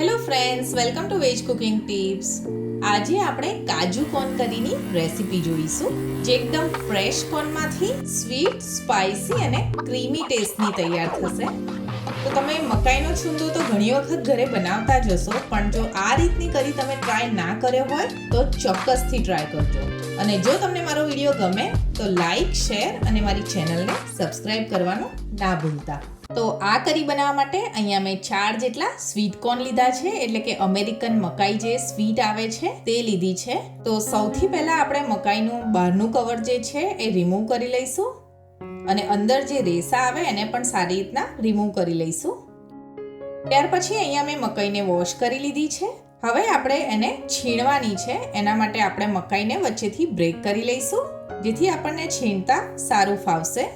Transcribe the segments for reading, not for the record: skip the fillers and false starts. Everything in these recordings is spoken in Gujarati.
Hello friends, welcome to veg cooking tips. આજે આપણે કાજુ કોર્ન કરીની રેસીપી જોઈશું, જે એકદમ ફ્રેશ કોર્નમાંથી સ્વીટ, સ્પાઇસી અને ક્રીમી ટેસ્ટની તૈયાર થશે. તો તમે મકાઈનો છુંદો તો ઘણી વખત ઘરે બનાવતા જ હશો, પણ જો આ રીતની કરી તમે ટ્રાય ના કર્યો હોય તો ચોક્કસથી ટ્રાય કરજો. અને જો તમને મારો વિડીયો ગમે તો લાઈક, શેર અને મારી ચેનલને સબસ્ક્રાઈબ કરવાનું ના ભૂલતા. તો આ કરી બનાવવા માટે અહીંયા મેં 4 જેટલા સ્વીટ કોર્ન લીધા છે, એટલે કે અમેરિકન મકાઈ જે સ્વીટ આવે છે તે લીધી છે. તો સૌથી પહેલાં આપણે મકાઈનું બહારનું કવર જે છે એ રિમૂવ કરી લઈશું અને અંદર જે રેસા આવે એને પણ સારી રીતના રિમૂવ કરી લઈશું. ત્યાર પછી અહીંયા મેં મકાઈને વોશ કરી લીધી છે. હવે આપણે એને છીણવાની છે. એના માટે આપણે મકાઈને વચ્ચેથી બ્રેક કરી લઈશું, જેથી આપણને છીણતા સારું ફાવશે.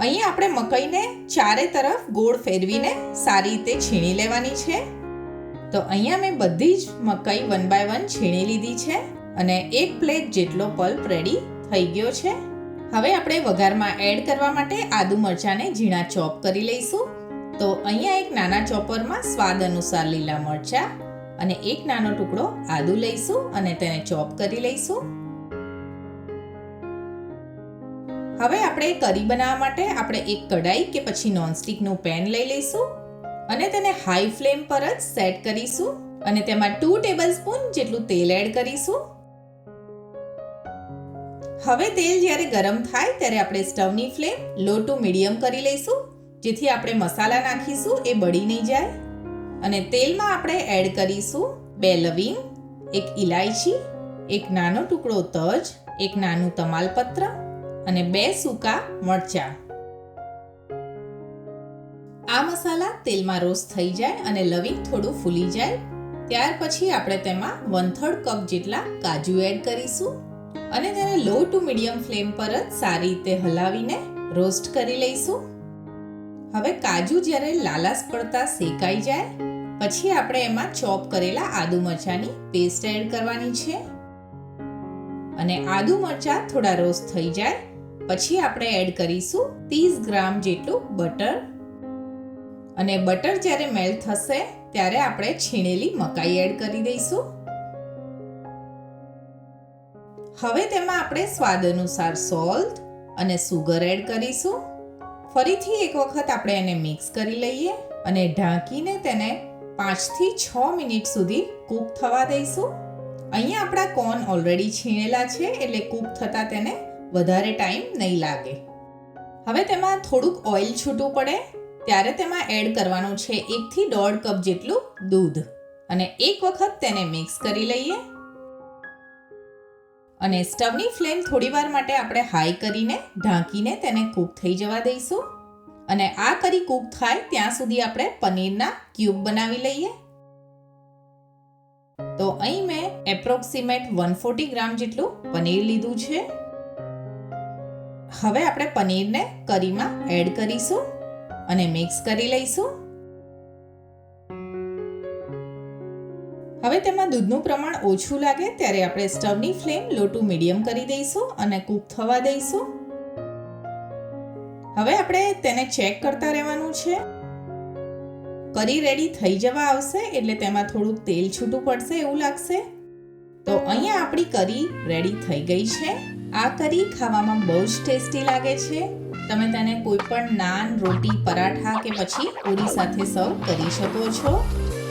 અહીંયા આપણે મકાઈને ચારે તરફ ગોળ ફેરવીને સારી રીતે છીણી લેવાની છે. તો અહીંયા મેં બધી જ મકાઈ 1 બાય 1 છીણી લીધી છે અને 1 પ્લેટ જેટલો પલ્પ રેડી થઈ ગયો છે. હવે આપણે વઘારમાં એડ કરવા માટે આદુ મરચાંને ઝીણા ચોપ કરી લઈશું. તો અહીંયા એક નાના ચોપરમાં સ્વાદ અનુસાર લીલા મરચાં અને એક નાનો ટુકડો આદુ લઈશું અને તેને ચોપ કરી લઈશું. હવે આપણે કરી બનાવવા માટે આપણે એક કઢાઈ કે પછી નોનસ્ટિકનું પેન લઈ લઈશું અને તેને હાઈ ફ્લેમ પર જ સેટ કરીશું અને તેમાં 2 ટેબલસ્પૂન જેટલું તેલ એડ કરીશું. હવે તેલ જ્યારે ગરમ થાય ત્યારે આપણે સ્ટવની ફ્લેમ લો ટુ મીડિયમ કરી લઈશું, જેથી આપણે મસાલા નાખીશું એ બળી નહીં જાય. અને તેલમાં આપણે એડ કરીશું 2 લવિંગ, 1 ઇલાયચી, 1 નાનો ટુકડો તજ, 1 નાનું તમાલપત્ર અને 2 સૂકા મરચાં. આ મસાલા તેલમાં રોસ્ટ થઈ જાય અને લવિંગ થોડું ફૂલી જાય ત્યાર પછી આપણે તેમાં 1/3 કપ જેટલા કાજુ એડ કરીશું અને તેને લો ટુ મીડિયમ ફ્લેમ પર જ સારી રીતે હલાવીને રોસ્ટ કરી લઈશું. હવે કાજુ જ્યારે લાલાશ પડતા શેકાઈ જાય પછી આપણે એમાં ચોપ કરેલા આદુ મરચાંની પેસ્ટ એડ કરવાની છે અને આદુ મરચાં થોડા રોસ્ટ થઈ જાય પછી આપણે એડ કરીશું 30 ગ્રામ જેટલું બટર અને બટર જ્યારે મેલ્ટ થશે ત્યારે આપણે છીણેલી મકાઈ એડ કરી દઈશું. હવે તેમાં આપણે સ્વાદ અનુસાર સોલ્ટ અને સુગર એડ કરીશું. ફરીથી એક વખત આપણે એને મિક્સ કરી લઈએ અને ઢાંકીને તેને 5 થી 6 મિનિટ સુધી કૂક થવા દઈશું. અહીંયા આપણા કોર્ન ઓલરેડી છીણેલા છે એટલે કૂક થતાં તેને વધારે ટાઈમ નહીં લાગે. હવે તેમાં થોડુંક ઓઇલ છૂટું પડે ત્યારે તેમાં એડ કરવાનું છે 1 થી 1.5 કપ જેટલું દૂધ અને એક વખત તેને મિક્સ કરી લઈએ અને સ્ટવની ફ્લેમ થોડીવાર માટે આપણે હાઈ કરીને ઢાંકીને તેને કૂક થઈ જવા દઈશું. અને આ કરી કૂક થાય ત્યાં સુધી આપણે પનીરના ક્યુબ બનાવી લઈએ. તો અહીં મેં એપ્રોક્સિમેટ 140 ગ્રામ જેટલું પનીર લીધું છે. હવે આપણે પનીરને કરીમાં એડ કરીશું અને મિક્સ કરી લઈશું. હવે તેમાં દૂધનું પ્રમાણ ઓછું લાગે ત્યારે આપણે સ્ટવની ફ્લેમ લો ટુ મીડિયમ કરી દઈશું અને કૂક થવા દઈશું. હવે આપણે તેને ચેક કરતા રહેવાનું છે. કરી રેડી થઈ જવા આવશે એટલે તેમાં થોડુંક તેલ છૂટું પડશે એવું લાગશે. તો અહીંયા આપણી કરી રેડી થઈ ગઈ છે. આ કરી ખાવામાં બહુ જ ટેસ્ટી લાગે છે. તમે તેને કોઈ પણ નાન, રોટી, પરાઠા કે પછી પૂરી સાથે સર્વ કરી શકો છો.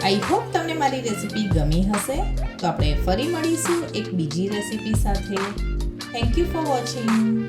આઈ હોપ તમને મારી રેસીપી ગમી હશે. તો આપણે ફરી મળીશું એક બીજી રેસીપી સાથે. Thank you for watching.